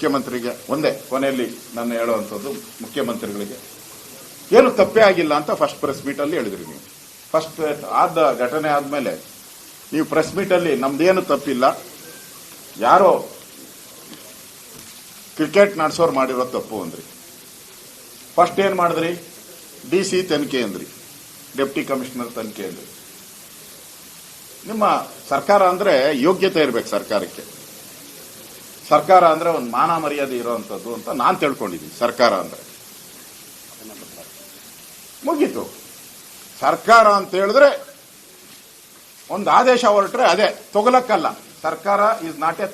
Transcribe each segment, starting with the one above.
ಮುಖ್ಯಮಂತ್ರಿಗೆ ಒಂದೇ ಕೊನೆಯಲ್ಲಿ ನಾನು ಹೇಳುವಂಥದ್ದು, ಮುಖ್ಯಮಂತ್ರಿಗಳಿಗೆ ಏನು ತಪ್ಪೇ ಆಗಿಲ್ಲ ಅಂತ ಫಸ್ಟ್ ಪ್ರೆಸ್ ಮೀಟ್ ಅಲ್ಲಿ ಹೇಳಿದ್ರಿ. ನೀವು ಫಸ್ಟ್ ಆದ ಘಟನೆ ಆದ್ಮೇಲೆ ನೀವು ಪ್ರೆಸ್ ಮೀಟ್ ಅಲ್ಲಿ ನಮ್ದೇನು ತಪ್ಪಿಲ್ಲ, ಯಾರೋ ಕ್ರಿಕೆಟ್ ನಡೆಸೋರು ಮಾಡಿರೋ ತಪ್ಪು ಅಂದ್ರಿ. ಫಸ್ಟ್ ಏನ್ ಮಾಡಿದ್ರಿ? DC ತನಿಖೆ ಅಂದ್ರಿ, ಡೆಪ್ಟಿ ಕಮಿಷನರ್ ತನಿಖೆ ಅಂದ್ರಿ. ನಿಮ್ಮ ಸರ್ಕಾರ ಅಂದ್ರೆ ಯೋಗ್ಯತೆ ಇರ್ಬೇಕು. ಸರ್ಕಾರ ಅಂದ್ರೆ ಒಂದು ಮಾನ ಮರ್ಯಾದೆ ಇರೋವಂಥದ್ದು ಅಂತ ನಾನ್ ತಿಳ್ಕೊಂಡಿದ್ದೀನಿ. ಸರ್ಕಾರ ಅಂದ್ರೆ ಮುಗೀತು. ಸರ್ಕಾರ ಅಂತ ಹೇಳಿದ್ರೆ ಒಂದು ಆದೇಶ ಹೊರಟ್ರೆ ಅದೇ ತೊಗಲಕ್ಕಲ್ಲ. ಸರ್ಕಾರ ಇಸ್ ನಾಟ್ ಎ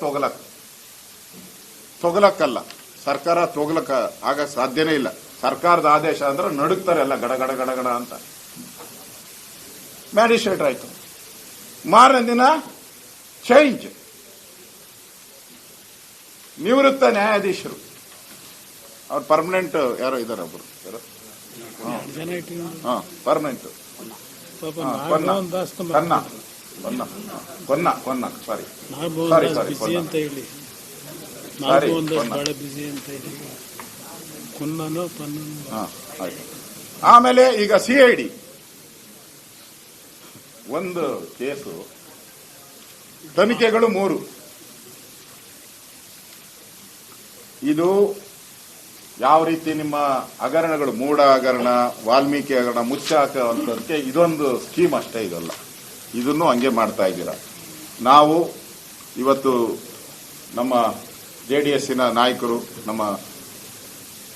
ತೊಗಲಕ್ಕಲ್ಲ. ಸರ್ಕಾರ ತೊಗಲಕ್ಕ ಆಗ ಸಾಧ್ಯನೇ ಇಲ್ಲ. ಸರ್ಕಾರದ ಆದೇಶ ಅಂದ್ರೆ ನಡುಕ್ತಾರೆ ಎಲ್ಲ ಗಡಗಡ ಗಡಗಡ ಅಂತ. ಮ್ಯಾಜಿಸ್ಟ್ರೇಟ್ ಆಯ್ತು, ಮಾರನೇ ದಿನ ಚೇಂಜ್, ನಿವೃತ್ತ ನ್ಯಾಯಾಧೀಶರು. ಅವ್ರು ಪರ್ಮನೆಂಟ್ ಯಾರೋ ಇದಾರೆ, ಒಬ್ರು ಯಾರೋ ಪರ್ಮನೆಂಟ್ ಕೊನ್ನ ಆಮೇಲೆ ಈಗ CID ಒಂದು ಕೇಸು, ತನಿಖೆಗಳು 3. ಇದು ಯಾವ ರೀತಿ ನಿಮ್ಮ ಹಗರಣಗಳು, ಮೂಢ ಹಗರಣ, ವಾಲ್ಮೀಕಿ ಹಗರಣ ಮುಚ್ಚಾಕುವಂಥದ್ದಕ್ಕೆ ಇದೊಂದು ಸ್ಕೀಮ್ ಅಷ್ಟೇ. ಇದಲ್ಲ, ಇದನ್ನು ಹಂಗೆ ಮಾಡ್ತಾ ಇದ್ದೀರಾ. ನಾವು ಇವತ್ತು ನಮ್ಮ JDSನ ನಾಯಕರು, ನಮ್ಮ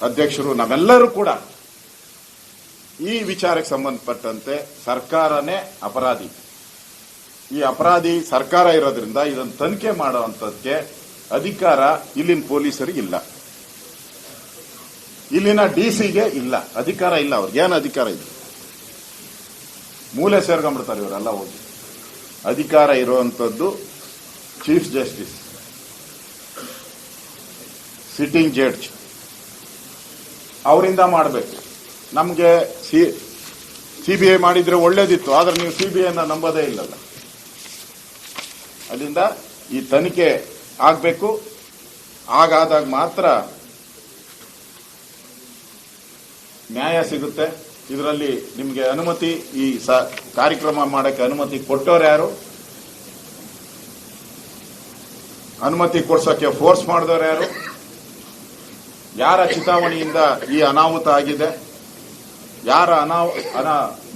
ಅಧ್ಯಕ್ಷರು, ನಾವೆಲ್ಲರೂ ಕೂಡ ಈ ವಿಚಾರಕ್ಕೆ ಸಂಬಂಧಪಟ್ಟಂತೆ ಸರ್ಕಾರನೇ ಅಪರಾಧಿ. ಈ ಅಪರಾಧಿ ಸರ್ಕಾರ ಇರೋದ್ರಿಂದ ಇದನ್ನು ತನಿಖೆ ಮಾಡುವಂತದ್ದಕ್ಕೆ ಅಧಿಕಾರ ಇಲ್ಲಿನ ಪೊಲೀಸರಿಗಿಲ್ಲ, ಇಲ್ಲಿನ DCಗೆ ಇಲ್ಲ, ಅಧಿಕಾರ ಇಲ್ಲ. ಅವ್ರಿಗೇನು ಅಧಿಕಾರ ಇದೆ? ಮೂಲೆ ಸೇರ್ಕೊಂಡ್ಬಿಡ್ತಾರೆ ಇವರೆಲ್ಲ ಹೋಗಿ. ಅಧಿಕಾರ ಇರುವಂತದ್ದು ಚೀಫ್ ಜಸ್ಟಿಸ್, ಸಿಟ್ಟಿಂಗ್ ಜಡ್ಜ್, ಅವರಿಂದ ಮಾಡಬೇಕು. ನಮಗೆ CBI ಮಾಡಿದ್ರೆ ಒಳ್ಳೇದಿತ್ತು, ಆದ್ರೆ ನೀವು CBIನ ನಂಬೋದೇ ಇಲ್ಲಲ್ಲ. ಅದರಿಂದ ಈ ತನಿಖೆ ಆಗಬೇಕು. ಹಾಗಾದಾಗ ಮಾತ್ರ ನ್ಯಾಯ ಸಿಗುತ್ತೆ. ಇದರಲ್ಲಿ ನಿಮಗೆ ಅನುಮತಿ, ಈ ಕಾರ್ಯಕ್ರಮ ಮಾಡಕ್ಕೆ ಅನುಮತಿ ಕೊಟ್ಟವ್ರು ಯಾರು? ಅನುಮತಿ ಕೊಡ್ಸೋಕೆ ಫೋರ್ಸ್ ಮಾಡಿದವರು ಯಾರು? ಯಾರ ಚಿತಾವಣೆಯಿಂದ ಈ ಅನಾಹುತ ಆಗಿದೆ? ಯಾರ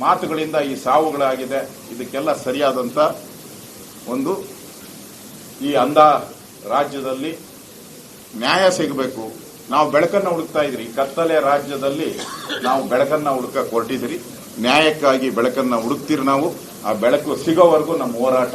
ಮಾತುಗಳಿಂದ ಈ ಸಾವುಗಳಾಗಿದೆ? ಇದಕ್ಕೆಲ್ಲ ಸರಿಯಾದಂತ ಒಂದು ಈ ಅಂಧ ರಾಜ್ಯದಲ್ಲಿ ನ್ಯಾಯ ಸಿಗಬೇಕು. ನಾವು ಬೆಳಕನ್ನು ಹುಡುಕ್ತಾ ಇದ್ರಿ, ಕತ್ತಲೆ ರಾಜ್ಯದಲ್ಲಿ ನಾವು ಬೆಳಕನ್ನ ಹುಡುಕಕ್ಕೆ ಹೊರಟಿದ್ರಿ. ನ್ಯಾಯಕ್ಕಾಗಿ ಬೆಳಕನ್ನ ಹುಡುಕ್ತಿರಿ ನಾವು. ಆ ಬೆಳಕು ಸಿಗೋವರೆಗೂ ನಮ್ಮ ಹೋರಾಟ